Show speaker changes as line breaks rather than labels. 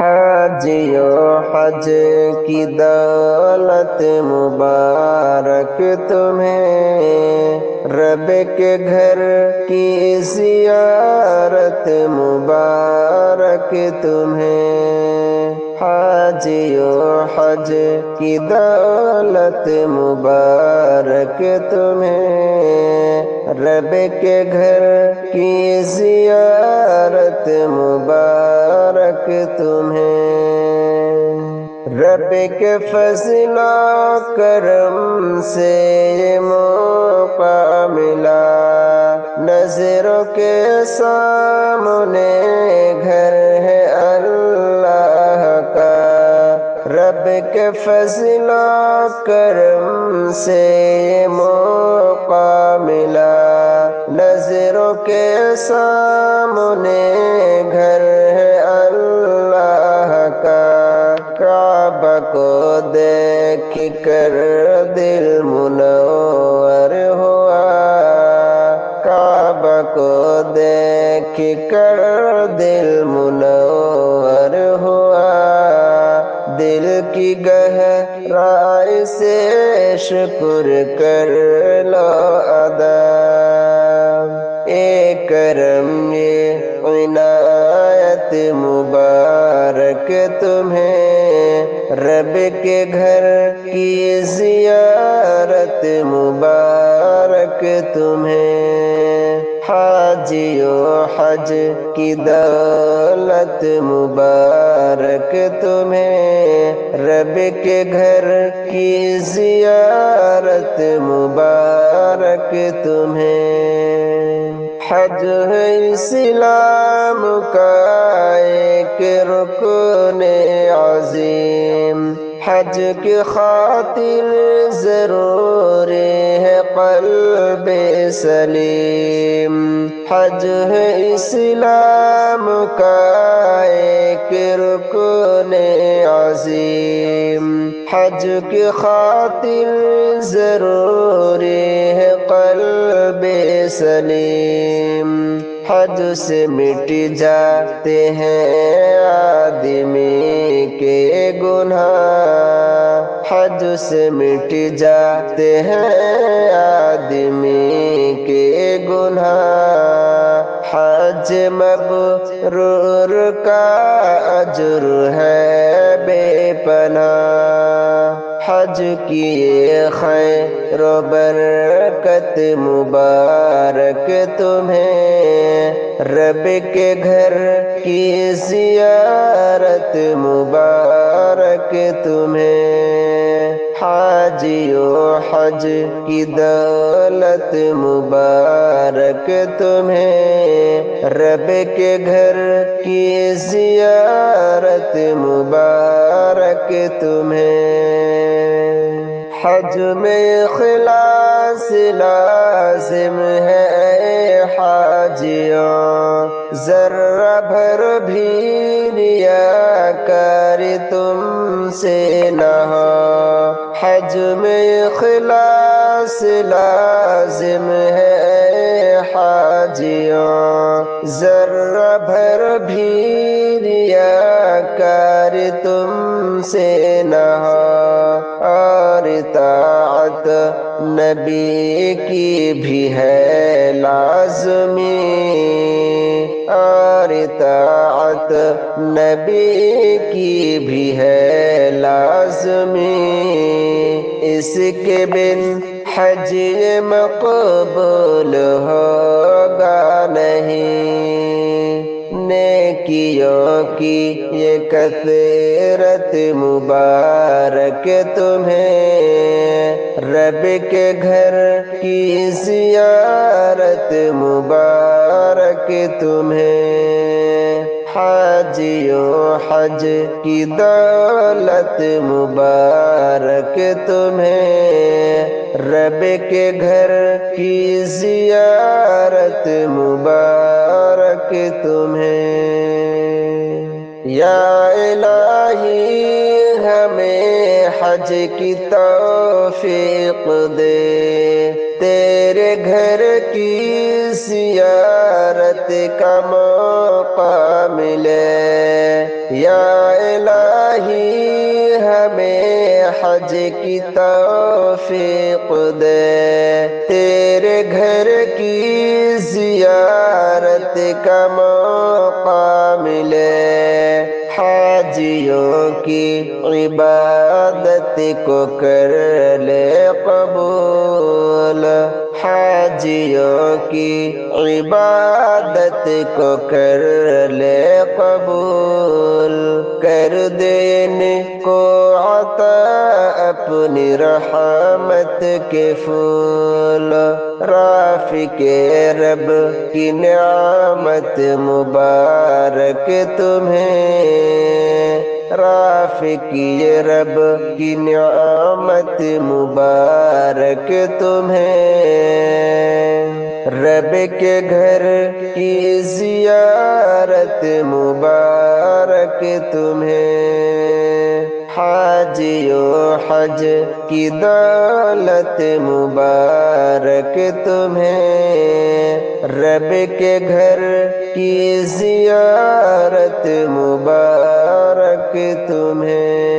हाजियो हज की दौलत मुबारक तुम्हें, रब के घर की ज़ियारत मुबारक तुम्हें। हाजियो हज की दौलत मुबारक तुम्हें, रब के घर की ज़ियारत मुबारक तुम्हें। रब के फज़लो करम से ये मौका मिला, नज़रों के सामने घर है अल्लाह का। रब के फज़लो करम से ये मौका मिला, नज़रों के सामने घर है अल्लाह का। काबा को देख कर दिल मुनव्वर हुआ, काबा को देख कर दिल मुनव्वर हुआ। दिल की गहराई से शुक्र कर लो अदा। ए करम ये इनायत मुबारक तुम्हें, रब के घर की ज़ियारत मुबारक तुम्हें। हाजियो हज की दौलत मुबारक तुम्हें, रब के घर की ज़ियारत मुबारक तुम्हें। हज है इस्लाम का एक रुकन अज़ीम, हज की खातिर ज़रूरी है क़ल्ब सलीम। हज है इस्लाम का एक रुकन अज़ीम, हज की खातिर ज़रूरी है क़ल्ब सलीम। हज से मिट जाते हैं आदमी के गुनाह, हज से मिट जाते हैं आदमी के गुनाह। हज मबरूर का अजर है बेपनाह। हज की ये खैर बरकत मुबारक तुम्हें, रब के घर की ज़ियारत मुबारक तुम्हें। हाजियो हज की दौलत मुबारक तुम्हें, रब के घर की ज़ियारत मुबारक तुम्हें। हज में इखलास लाज़िम है हाजियों, ज़र्रा भर भी रियाकार तुमसे न हो। हज में इखलास लाज़िम है हाजियों, ज़र्रा भर भी रियाकार तुमसे न हो। और इताअत नबी की भी है लाज़मी, और इताअत नबी की भी है लाज़मी। इसके बिन हज मक़बूल होगा नहीं। नेकियों की ये कथरत मुबारक तुम्हें, रब के घर की ज़ियारत मुबारक तुम्हें। हाजियो हज की दौलत मुबारक तुम्हें, रब के घर की ज़ियारत मुबारक तुम्हें। या इलाही हमें हज की तौफीक दे, तेरे घर की ज़ियारत का मौका मिले। یا الہی ہمیں حج کی توفیق دے، تیرے گھر کی زیارت کا موقع ملے، حاجیوں کی عبادت کو کر لے قبول، حاجیوں کی عبادت کو کر لے قبول، کر دین کو عطا اپنی رحمت کے پھول، رافق رب کی نعمت مبارک تمہیں، رافق رب کی نعمت مبارک تمہیں، رب کے گھر کی زیارت مبارک تمہیں، حاجیوں حج کی دولت مبارک تمہیں، رب کے گھر کی زیارت مبارک تمہیں۔